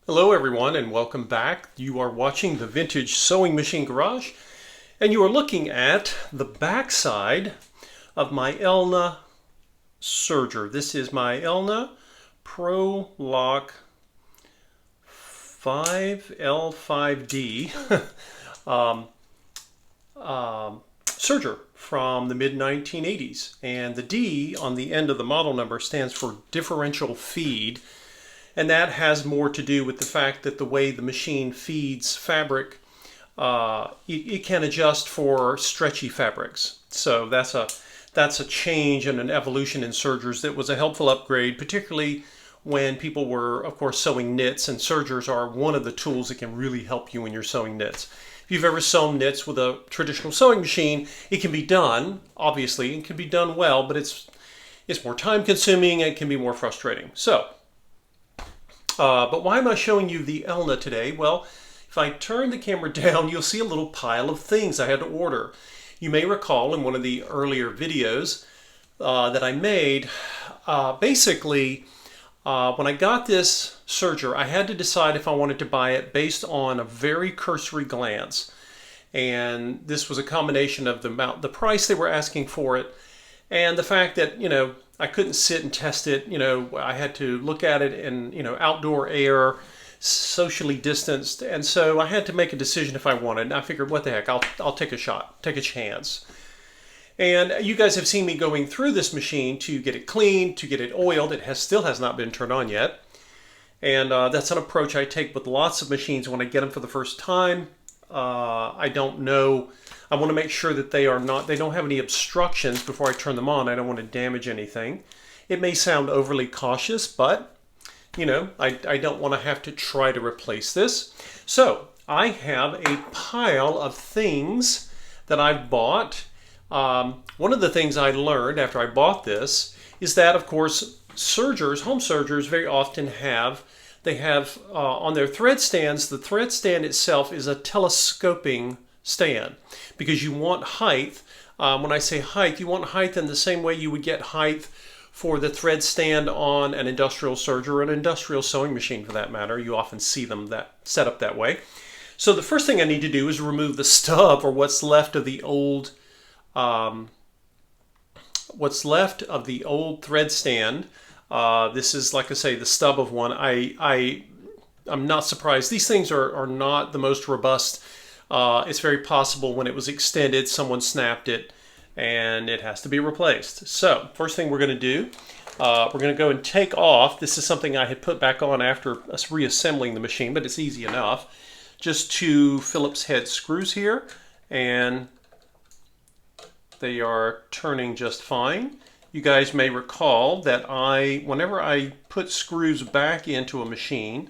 Hello everyone and welcome back. You are watching the Vintage Sewing Machine Garage and you are looking at the back side of my Elna serger. This is my Elna Pro Lock 5 L5D serger from the mid-1980s, and the D on the end of the model number stands for differential feed. And that has more to do with the fact that the way the machine feeds fabric, it can adjust for stretchy fabrics. So that's a change and an evolution in sergers that was a helpful upgrade, particularly when people were, of course, sewing knits, and sergers are one of the tools that can really help you when you're sewing knits. If you've ever sewn knits with a traditional sewing machine, it can be done, obviously, it can be done well, but it's more time consuming and it can be more frustrating. But why am I showing you the Elna today? Well, if I turn the camera down, you'll see a little pile of things I had to order. You may recall in one of the earlier videos that I made, basically, when I got this serger, I had to decide if I wanted to buy it based on a very cursory glance. And this was a combination of the price they were asking for it, and the fact that, I couldn't sit and test it. I had to look at it in, outdoor air, socially distanced. And so I had to make a decision if I wanted. And I figured, what the heck, I'll take a shot, take a chance. And you guys have seen me going through this machine to get it cleaned, to get it oiled. It still has not been turned on yet. And that's an approach I take with lots of machines when I get them for the first time. I don't know. I want to make sure that they don't have any obstructions before I turn them on. I don't want to damage anything. It may sound overly cautious, but I don't want to have to try to replace this. So I have a pile of things that I've bought. One of the things I learned after I bought this is that, of course, home sergers very often have on their thread stands, the thread stand itself is a telescoping stand, because you want height. When I say height, you want height in the same way you would get height for the thread stand on an industrial serger or an industrial sewing machine for that matter. You often see them set up that way. So the first thing I need to do is remove the stub, or what's left of the old thread stand. This is, like I say, the stub of one. I'm not surprised. These things are not the most robust. It's very possible when it was extended, someone snapped it and it has to be replaced. So first thing we're going to do, we're going to go and take off. This is something I had put back on after us reassembling the machine, but it's easy enough. Just two Phillips head screws here, and they are turning just fine. You guys may recall that whenever I put screws back into a machine,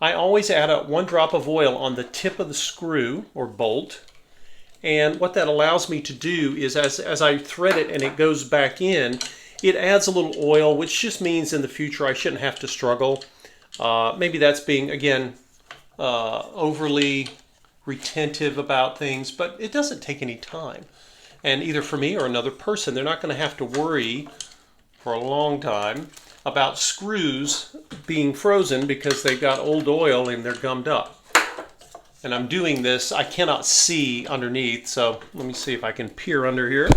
I always add up 1 drop of oil on the tip of the screw or bolt. And what that allows me to do is, as I thread it and it goes back in, it adds a little oil, which just means in the future I shouldn't have to struggle. Maybe that's being, again, overly retentive about things, but it doesn't take any time. And either for me or another person, they're not going to have to worry for a long time about screws being frozen because they've got old oil and they're gummed up. And I'm doing this, I cannot see underneath, so let me see if I can peer under here.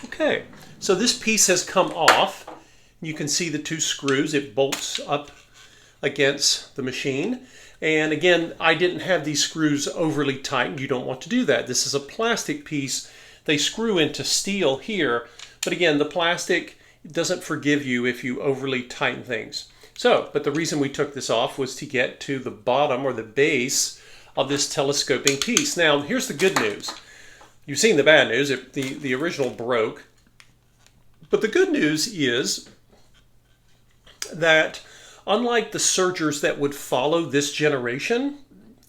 Okay, so this piece has come off. You can see the 2 screws. It bolts up against the machine. And again, I didn't have these screws overly tight. You don't want to do that. This is a plastic piece. They screw into steel here. But again, the plastic doesn't forgive you if you overly tighten things. But the reason we took this off was to get to the bottom or the base of this telescoping piece. Now, here's the good news. You've seen the bad news. The original broke. But the good news is that unlike the sergers that would follow this generation,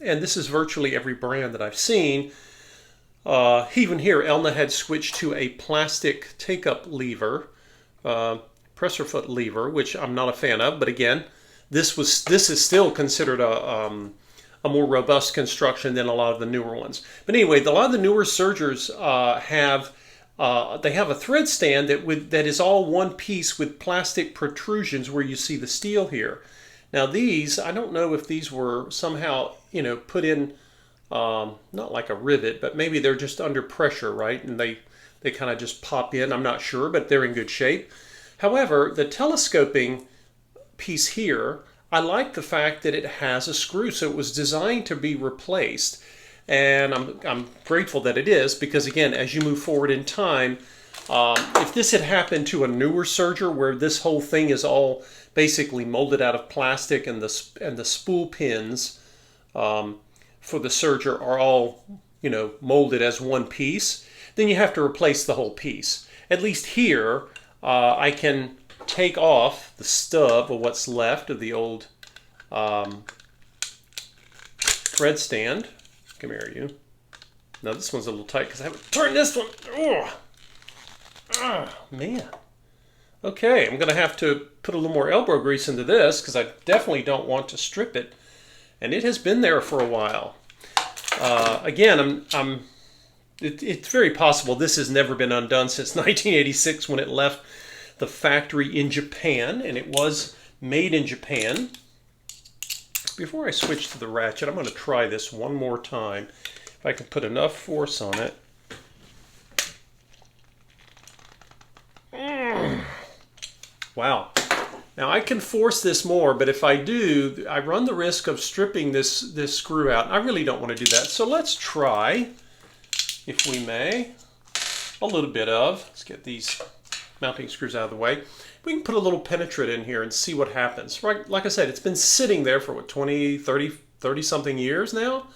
and this is virtually every brand that I've seen, even here, Elna had switched to a plastic take-up lever, presser foot lever, which I'm not a fan of. But again, this is still considered a more robust construction than a lot of the newer ones. But anyway, a lot of the newer sergers have they have a thread stand that is all one piece with plastic protrusions where you see the steel here. Now these, I don't know if these were somehow, put in, not like a rivet, but maybe they're just under pressure, right? And they kind of just pop in. I'm not sure, but they're in good shape. However, the telescoping piece here, I like the fact that it has a screw, so it was designed to be replaced. And I'm grateful that it is, because again, as you move forward in time, if this had happened to a newer Serger where this whole thing is all basically molded out of plastic and the spool pins for the Serger are all molded as one piece, then you have to replace the whole piece. At least here, I can take off the stub of what's left of the old thread stand. Come here, you. Now this one's a little tight because I haven't turned this one. Oh, man. Okay, I'm going to have to put a little more elbow grease into this because I definitely don't want to strip it. And it has been there for a while. Again, it's very possible this has never been undone since 1986 when it left the factory in Japan, and it was made in Japan. Before I switch to the ratchet, I'm going to try this one more time. If I can put enough force on it. Wow. Now I can force this more, but if I do, I run the risk of stripping this screw out. I really don't want to do that. So let's try, if we may, a little bit of, let's get these mounting screws out of the way. We can put a little penetrant in here and see what happens. Right, like I said, it's been sitting there for what, 20, 30 something years now.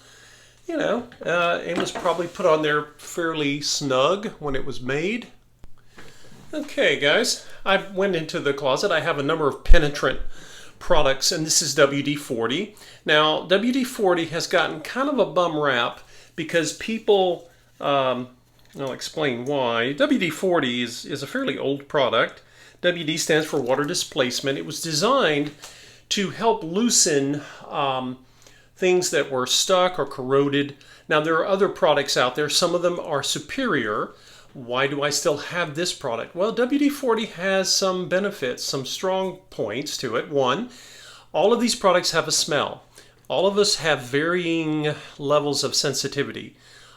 It was probably put on there fairly snug when it was made. Okay, guys, I went into the closet. I have a number of penetrant products, and this is WD-40. Now, WD-40 has gotten kind of a bum rap because people, I'll explain why. WD-40 is a fairly old product. WD stands for water displacement. It was designed to help loosen things that were stuck or corroded. Now, there are other products out there. Some of them are superior. Why do I still have this product? Well, WD-40 has some benefits, some strong points to it. One, all of these products have a smell. All of us have varying levels of sensitivity.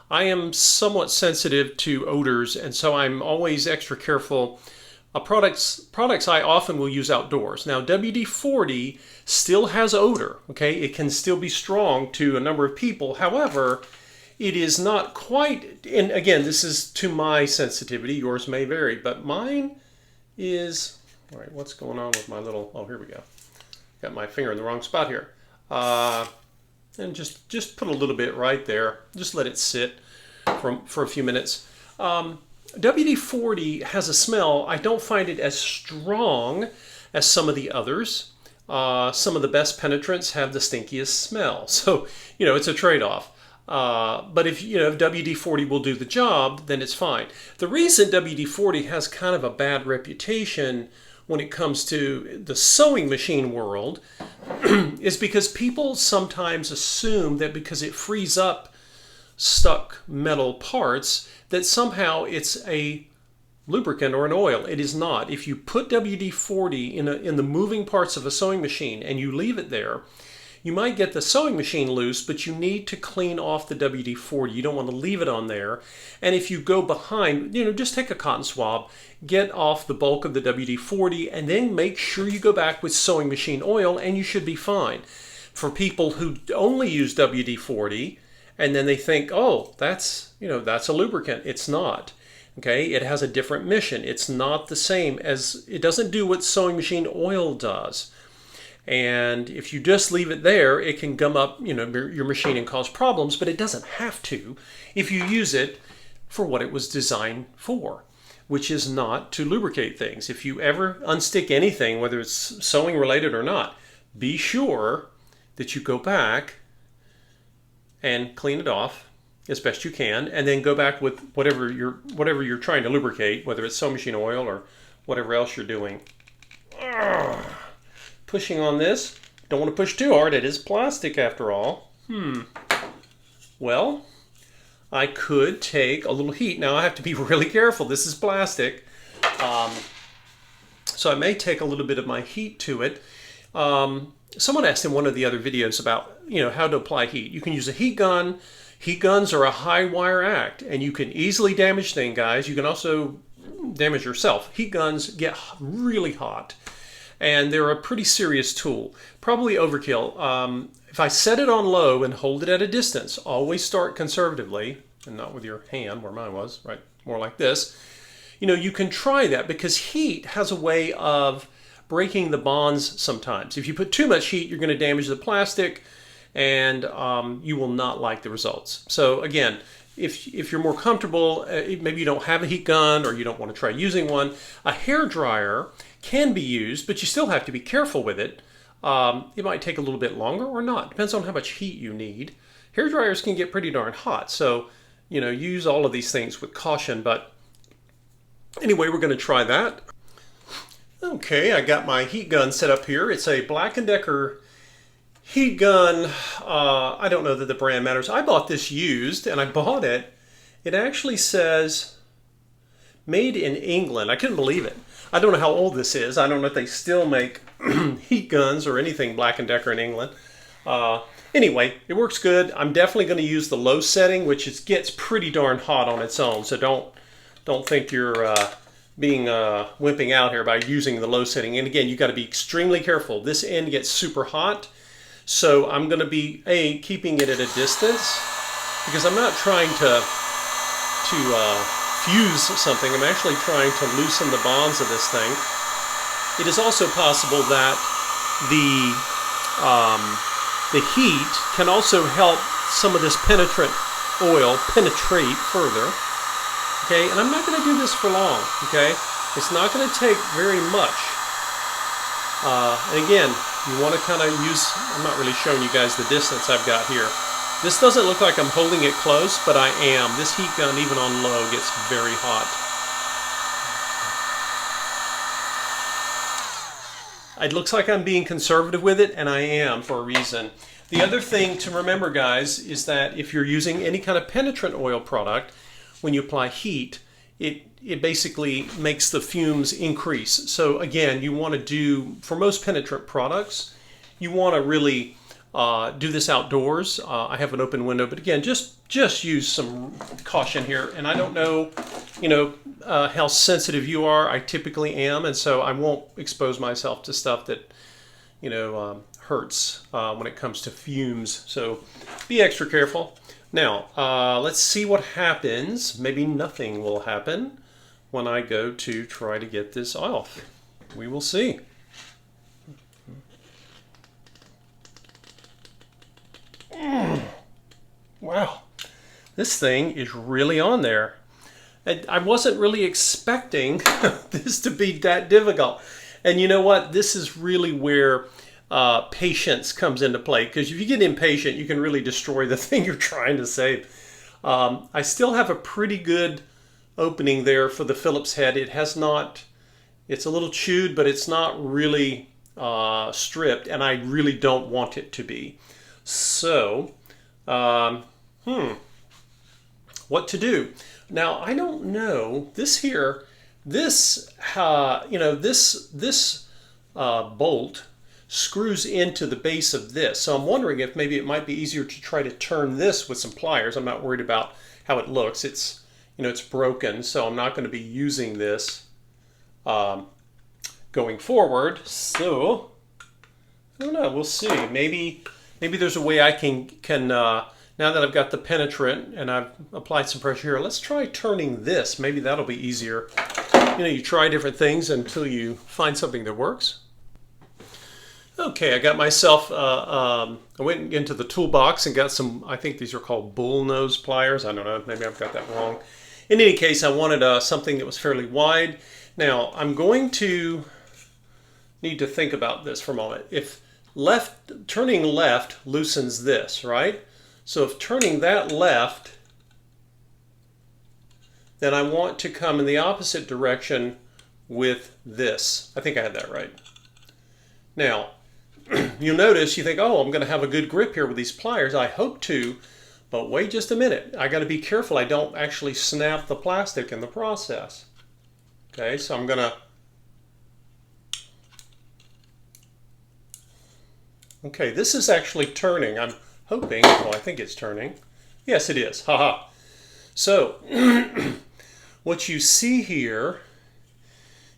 I am somewhat sensitive to odors, and so I'm always extra careful. Products I often will use outdoors. Now, WD-40 still has odor, okay? It can still be strong to a number of people. However, it is not quite, and again, this is to my sensitivity. Yours may vary, but mine is, all right, what's going on with my little, oh, here we go. Got my finger in the wrong spot here. And just put a little bit right there. Just let it sit for a few minutes. WD-40 has a smell. I don't find it as strong as some of the others. Some of the best penetrants have the stinkiest smell. So, it's a trade-off. But if WD-40 will do the job, then it's fine. The reason WD-40 has kind of a bad reputation when it comes to the sewing machine world is because people sometimes assume that because it frees up stuck metal parts, that somehow it's a lubricant or an oil. It is not. If you put WD-40 in the moving parts of a sewing machine and you leave it there, you might get the sewing machine loose, but you need to clean off the WD-40. You don't want to leave it on there. And if you go behind, just take a cotton swab, get off the bulk of the WD-40, and then make sure you go back with sewing machine oil, and you should be fine. For people who only use WD-40, and then they think, oh, that's a lubricant. It's not. Okay, it has a different mission. It's not the same as, it doesn't do what sewing machine oil does. And if you just leave it there, it can gum up, your machine and cause problems, but it doesn't have to if you use it for what it was designed for, which is not to lubricate things. If you ever unstick anything, whether it's sewing related or not, be sure that you go back and clean it off as best you can, and then go back with whatever you're trying to lubricate, whether it's sewing machine oil or whatever else you're doing. Pushing on this. Don't want to push too hard. It is plastic after all. Well, I could take a little heat. Now I have to be really careful. This is plastic. So I may take a little bit of my heat to it. Someone asked in one of the other videos about, how to apply heat. You can use a heat gun. Heat guns are a high wire act, and you can easily damage things, guys. You can also damage yourself. Heat guns get really hot, and they're a pretty serious tool. Probably overkill. If I set it on low and hold it at a distance, always start conservatively, and not with your hand where mine was, right? More like this. You can try that because heat has a way of breaking the bonds sometimes. If you put too much heat, you're going to damage the plastic, and you will not like the results. So again, if you're more comfortable, maybe you don't have a heat gun or you don't want to try using one, a hair dryer can be used, but you still have to be careful with it. It might take a little bit longer or not. Depends on how much heat you need. Hair dryers can get pretty darn hot, so use all of these things with caution. But anyway, we're going to try that. Okay, I got my heat gun set up here. It's a Black & Decker heat gun. I don't know that the brand matters. I bought this used, and I bought it. It actually says made in England. I couldn't believe it. I don't know how old this is. I don't know if they still make heat guns or anything Black & Decker in England. Anyway, it works good. I'm definitely going to use the low setting, which gets pretty darn hot on its own. So don't think you're being wimping out here by using the low setting. And again, you got to be extremely careful. This end gets super hot. So I'm going to be keeping it at a distance because I'm not trying to fuse something. I'm actually trying to loosen the bonds of this thing. It is also possible that the heat can also help some of this penetrant oil penetrate further. Okay, and I'm not going to do this for long. Okay, it's not going to take very much. And again, you want to kind of use, I'm not really showing you guys the distance I've got here. This doesn't look like I'm holding it close, but I am. This heat gun, even on low, gets very hot. It looks like I'm being conservative with it, and I am for a reason. The other thing to remember, guys, is that if you're using any kind of penetrant oil product, when you apply heat, it basically makes the fumes increase. So again, you want to do, for most penetrant products, you want to really do this outdoors. I have an open window, but again, just use some caution here. And I don't know, how sensitive you are. I typically am, and so I won't expose myself to stuff that, hurts when it comes to fumes. So be extra careful. Now, let's see what happens. Maybe nothing will happen when I go to try to get this off. We will see. Wow, this thing is really on there. I wasn't really expecting this to be that difficult. And you know what? This is really where patience comes into play, because if you get impatient, you can really destroy the thing you're trying to save. I still have a pretty good opening there for the Phillips head. It has not, it's a little chewed, but it's not really stripped, and I really don't want it to be. So, what to do? Now, I don't know. This here, this bolt screws into the base of this. So I'm wondering if maybe it might be easier to try to turn this with some pliers. I'm not worried about how it looks. It's, it's broken, so I'm not going to be using this going forward. So I don't know. We'll see. Maybe there's a way I can now that I've got the penetrant and I've applied some pressure here, let's try turning this. Maybe that'll be easier. You try different things until you find something that works. Okay, I got myself, I went into the toolbox and got some, I think these are called bull nose pliers. I don't know, maybe I've got that wrong. In any case, I wanted something that was fairly wide. Now, I'm going to need to think about this for a moment. If turning left loosens this, right? So if turning that left, then I want to come in the opposite direction with this. I think I had that right. Now, you'll notice, you think, oh, I'm going to have a good grip here with these pliers. I hope to, But wait just a minute. I got to be careful I don't actually snap the plastic in the process. Okay, so I'm going to... Okay, this is actually turning. I'm hoping, well, I think it's turning. Yes, it is. Haha. So, what you see here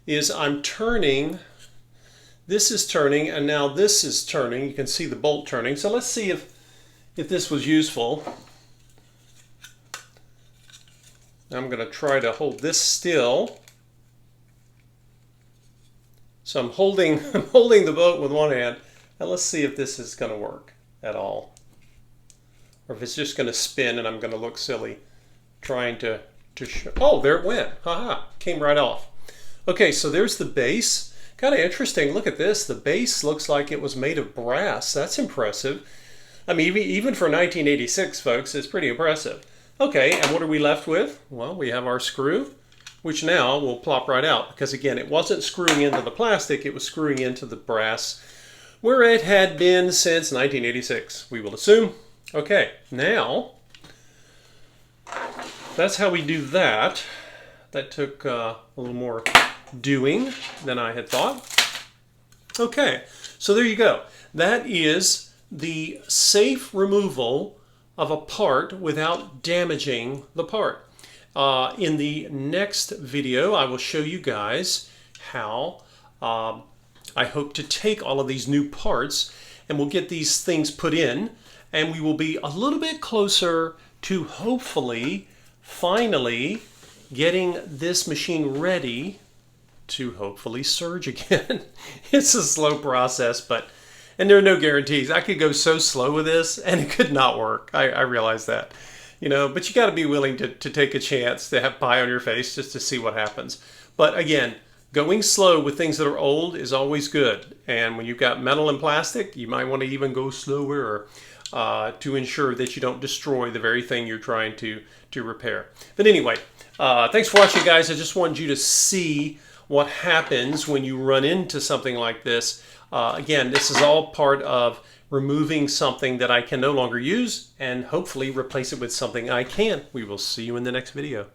is I'm turning. This is turning, and now this is turning. You can see the bolt turning. So let's see if this was useful. I'm going to try to hold this still. So I'm holding the boat with one hand. Now let's see if this is going to work at all. Or if it's just going to spin and I'm going to look silly trying to show. Oh, there it went. Haha, came right off. Okay, so there's the base. Kind of interesting. Look at this. The base looks like it was made of brass. That's impressive. I mean, even for 1986, folks, it's pretty impressive. Okay, and what are we left with? Well, we have our screw, which now will plop right out. Because again, it wasn't screwing into the plastic, it was screwing into the brass where it had been since 1986, we will assume. Okay, now, that's how we do that. That took a little more doing than I had thought. Okay, so there you go. That is the safe removal of a part without damaging the part. In the next video, I will show you guys how I hope to take all of these new parts and we'll get these things put in, and we will be a little bit closer to hopefully finally getting this machine ready to hopefully surge again. It's a slow process, and there are no guarantees. I could go so slow with this and it could not work. I realize that, but you got to be willing to take a chance to have pie on your face just to see what happens. But again, going slow with things that are old is always good. And when you've got metal and plastic, you might want to even go slower to ensure that you don't destroy the very thing you're trying to repair. But anyway, thanks for watching, guys. I just wanted you to see what happens when you run into something like this. Again, this is all part of removing something that I can no longer use and hopefully replace it with something I can. We will see you in the next video.